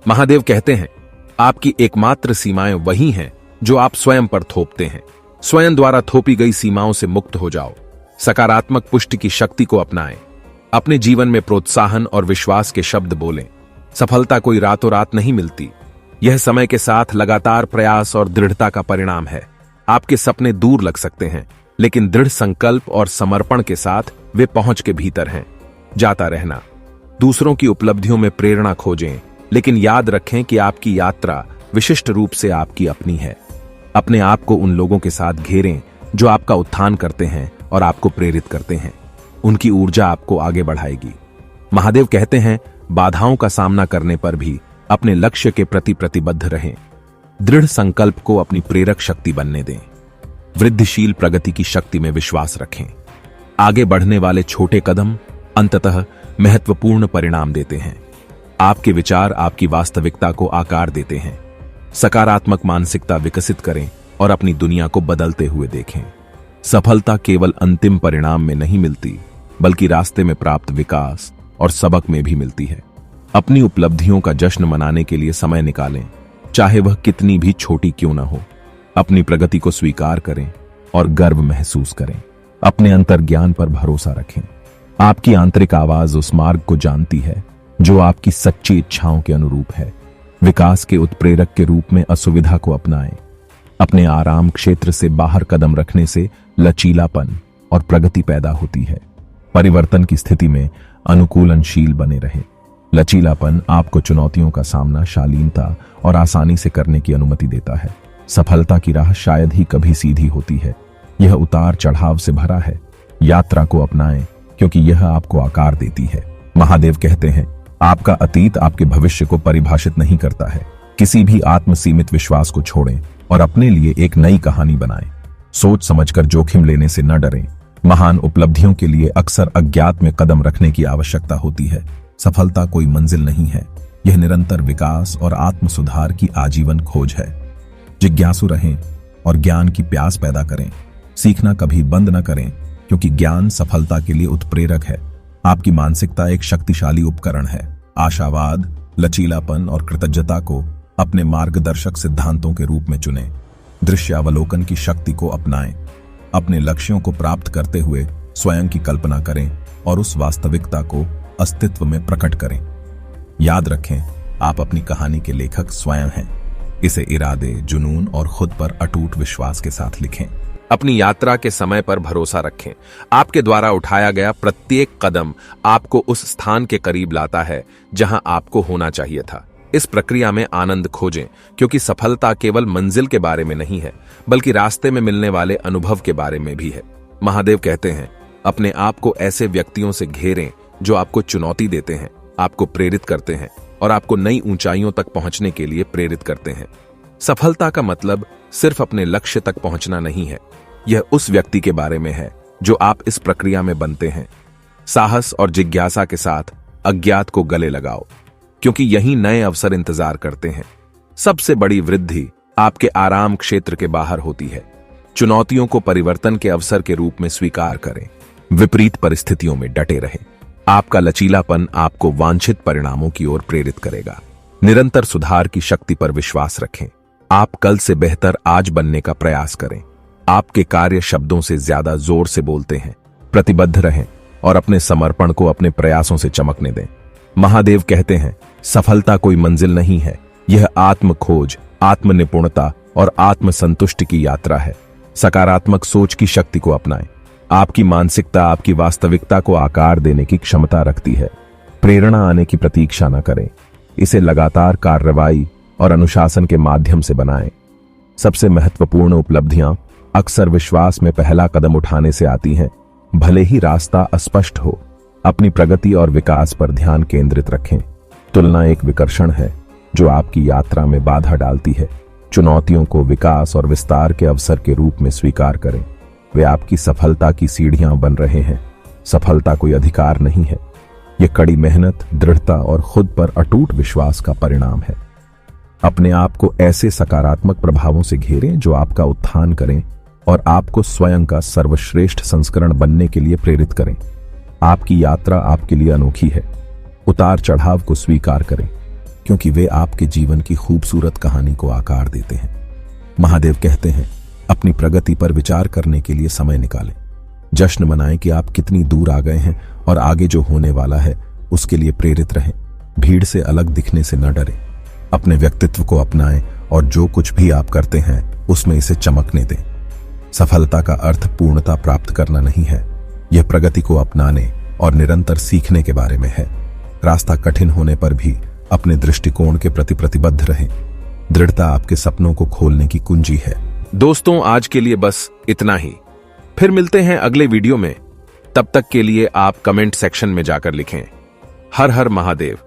महादेव कहते हैं, आपकी एकमात्र सीमाएं वही हैं जो आप स्वयं पर थोपते हैं। स्वयं द्वारा थोपी गई सीमाओं से मुक्त हो जाओ। सकारात्मक पुष्टि की शक्ति को अपनाएं। अपने जीवन में प्रोत्साहन और विश्वास के शब्द बोलें। सफलता कोई रातों रात नहीं मिलती। यह समय के साथ लगातार प्रयास और दृढ़ता का परिणाम है। आपके सपने दूर लग सकते हैं, लेकिन दृढ़ संकल्प और समर्पण के साथ वे पहुंच के भीतर हैं। जाता रहना। दूसरों की उपलब्धियों में प्रेरणा खोजें, लेकिन याद रखें कि आपकी यात्रा विशिष्ट रूप से आपकी अपनी है। अपने आप को उन लोगों के साथ घेरें जो आपका उत्थान करते हैं और आपको प्रेरित करते हैं। उनकी ऊर्जा आपको आगे बढ़ाएगी। महादेव कहते हैं, बाधाओं का सामना करने पर भी अपने लक्ष्य के प्रति प्रतिबद्ध रहें। दृढ़ संकल्प को अपनी प्रेरक शक्ति बनने दें। वृद्धिशील प्रगति की शक्ति में विश्वास रखें। आगे बढ़ने वाले छोटे कदम अंततः महत्वपूर्ण परिणाम देते हैं। आपके विचार आपकी वास्तविकता को आकार देते हैं। सकारात्मक मानसिकता विकसित करें और अपनी दुनिया को बदलते हुए देखें। सफलता केवल अंतिम परिणाम में नहीं मिलती, बल्कि रास्ते में प्राप्त विकास और सबक में भी मिलती है। अपनी उपलब्धियों का जश्न मनाने के लिए समय निकालें, चाहे वह कितनी भी छोटी क्यों न हो। अपनी प्रगति को स्वीकार करें और गर्व महसूस करें। अपने अंतर्ज्ञान पर भरोसा रखें। आपकी आंतरिक आवाज उस मार्ग को जानती है जो आपकी सच्ची इच्छाओं के अनुरूप है। विकास के उत्प्रेरक के रूप में असुविधा को अपनाएं। अपने आराम क्षेत्र से बाहर कदम रखने से लचीलापन और प्रगति पैदा होती है। परिवर्तन की स्थिति में अनुकूलनशील बने रहें। लचीलापन आपको चुनौतियों का सामना शालीनता और आसानी से करने की अनुमति देता है। सफलता की राह शायद ही कभी सीधी होती है। यह उतार चढ़ाव से भरा है। यात्रा को अपनाएं, क्योंकि यह आपको आकार देती है। महादेव कहते हैं, आपका अतीत आपके भविष्य को परिभाषित नहीं करता है। किसी भी आत्मसीमित विश्वास को छोड़ें और अपने लिए एक नई कहानी बनाएं। सोच समझकर जोखिम लेने से न डरें। महान उपलब्धियों के लिए अक्सर अज्ञात में कदम रखने की आवश्यकता होती है। सफलता कोई मंजिल नहीं है, यह निरंतर विकास और आत्म सुधार की आजीवन खोज है। जिज्ञासु रहें और ज्ञान की प्यास पैदा करें। सीखना कभी बंद न करें, क्योंकि ज्ञान सफलता के लिए उत्प्रेरक है। आपकी मानसिकता एक शक्तिशाली उपकरण है। आशावाद, लचीलापन और कृतज्ञता को अपने मार्गदर्शक सिद्धांतों के रूप में चुनें। दृश्यावलोकन की शक्ति को अपनाएं। अपने लक्ष्यों को प्राप्त करते हुए स्वयं की कल्पना करें और उस वास्तविकता को अस्तित्व में प्रकट करें। याद रखें, आप अपनी कहानी के लेखक स्वयं हैं। इसे इरादे, जुनून और खुद पर अटूट विश्वास के साथ लिखें। अपनी यात्रा के समय पर भरोसा रखें। आपके द्वारा उठाया गया प्रत्येक कदम आपको उस स्थान के करीब लाता है जहां आपको होना चाहिए था। इस प्रक्रिया में आनंद खोजें, क्योंकि सफलता केवल मंजिल के बारे में नहीं है, बल्कि रास्ते में मिलने वाले अनुभव के बारे में भी है। महादेव कहते हैं, अपने आप को ऐसे व्यक्तियों से घेरें जो आपको चुनौती देते हैं, आपको प्रेरित करते हैं और आपको नई ऊंचाइयों तक पहुंचने के लिए प्रेरित करते हैं। सफलता का मतलब सिर्फ अपने लक्ष्य तक पहुंचना नहीं है, यह उस व्यक्ति के बारे में है जो आप इस प्रक्रिया में बनते हैं। साहस और जिज्ञासा के साथ अज्ञात को गले लगाओ, क्योंकि यही नए अवसर इंतजार करते हैं। सबसे बड़ी वृद्धि आपके आराम क्षेत्र के बाहर होती है। चुनौतियों को परिवर्तन के अवसर के रूप में स्वीकार करें। विपरीत परिस्थितियों में डटे रहें। आपका लचीलापन आपको वांछित परिणामों की ओर प्रेरित करेगा। निरंतर सुधार की शक्ति पर विश्वास रखें। आप कल से बेहतर आज बनने का प्रयास करें। आपके कार्य शब्दों से ज्यादा जोर से बोलते हैं। प्रतिबद्ध रहें और अपने समर्पण को अपने प्रयासों से चमकने दें। महादेव कहते हैं, सफलता कोई मंजिल नहीं है, यह आत्म खोज, आत्म निपुणता और आत्म संतुष्टि की यात्रा है। सकारात्मक सोच की शक्ति को अपनाएं। आपकी मानसिकता आपकी वास्तविकता को आकार देने की क्षमता रखती है। प्रेरणा आने की प्रतीक्षा न करें, इसे लगातार कार्रवाई और अनुशासन के माध्यम से बनाएं। सबसे महत्वपूर्ण उपलब्धियां अक्सर विश्वास में पहला कदम उठाने से आती हैं। भले ही रास्ता अस्पष्ट हो, अपनी प्रगति और विकास पर ध्यान केंद्रित रखें। तुलना एक विकर्षण है जो आपकी यात्रा में बाधा डालती है। चुनौतियों को विकास और विस्तार के अवसर के रूप में स्वीकार करें। वे आपकी सफलता की सीढ़ियां बन रहे हैं। सफलता कोई अधिकार नहीं है, यह कड़ी मेहनत, दृढ़ता और खुद पर अटूट विश्वास का परिणाम है। अपने आप को ऐसे सकारात्मक प्रभावों से घेरें जो आपका उत्थान करें और आपको स्वयं का सर्वश्रेष्ठ संस्करण बनने के लिए प्रेरित करें। आपकी यात्रा आपके लिए अनोखी है। उतार चढ़ाव को स्वीकार करें, क्योंकि वे आपके जीवन की खूबसूरत कहानी को आकार देते हैं। महादेव कहते हैं, अपनी प्रगति पर विचार करने के लिए समय निकालें। जश्न मनाएं कि आप कितनी दूर आ गए हैं और आगे जो होने वाला है उसके लिए प्रेरित रहें। भीड़ से अलग दिखने से न डरें। अपने व्यक्तित्व को अपनाएं और जो कुछ भी आप करते हैं उसमें इसे चमकने दें। सफलता का अर्थ पूर्णता प्राप्त करना नहीं है, यह प्रगति को अपनाने और निरंतर सीखने के बारे में है। रास्ता कठिन होने पर भी अपने दृष्टिकोण के प्रति प्रतिबद्ध रहें। दृढ़ता आपके सपनों को खोलने की कुंजी है। दोस्तों, आज के लिए बस इतना ही। फिर मिलते हैं अगले वीडियो में। तब तक के लिए आप कमेंट सेक्शन में जाकर लिखें, हर हर महादेव।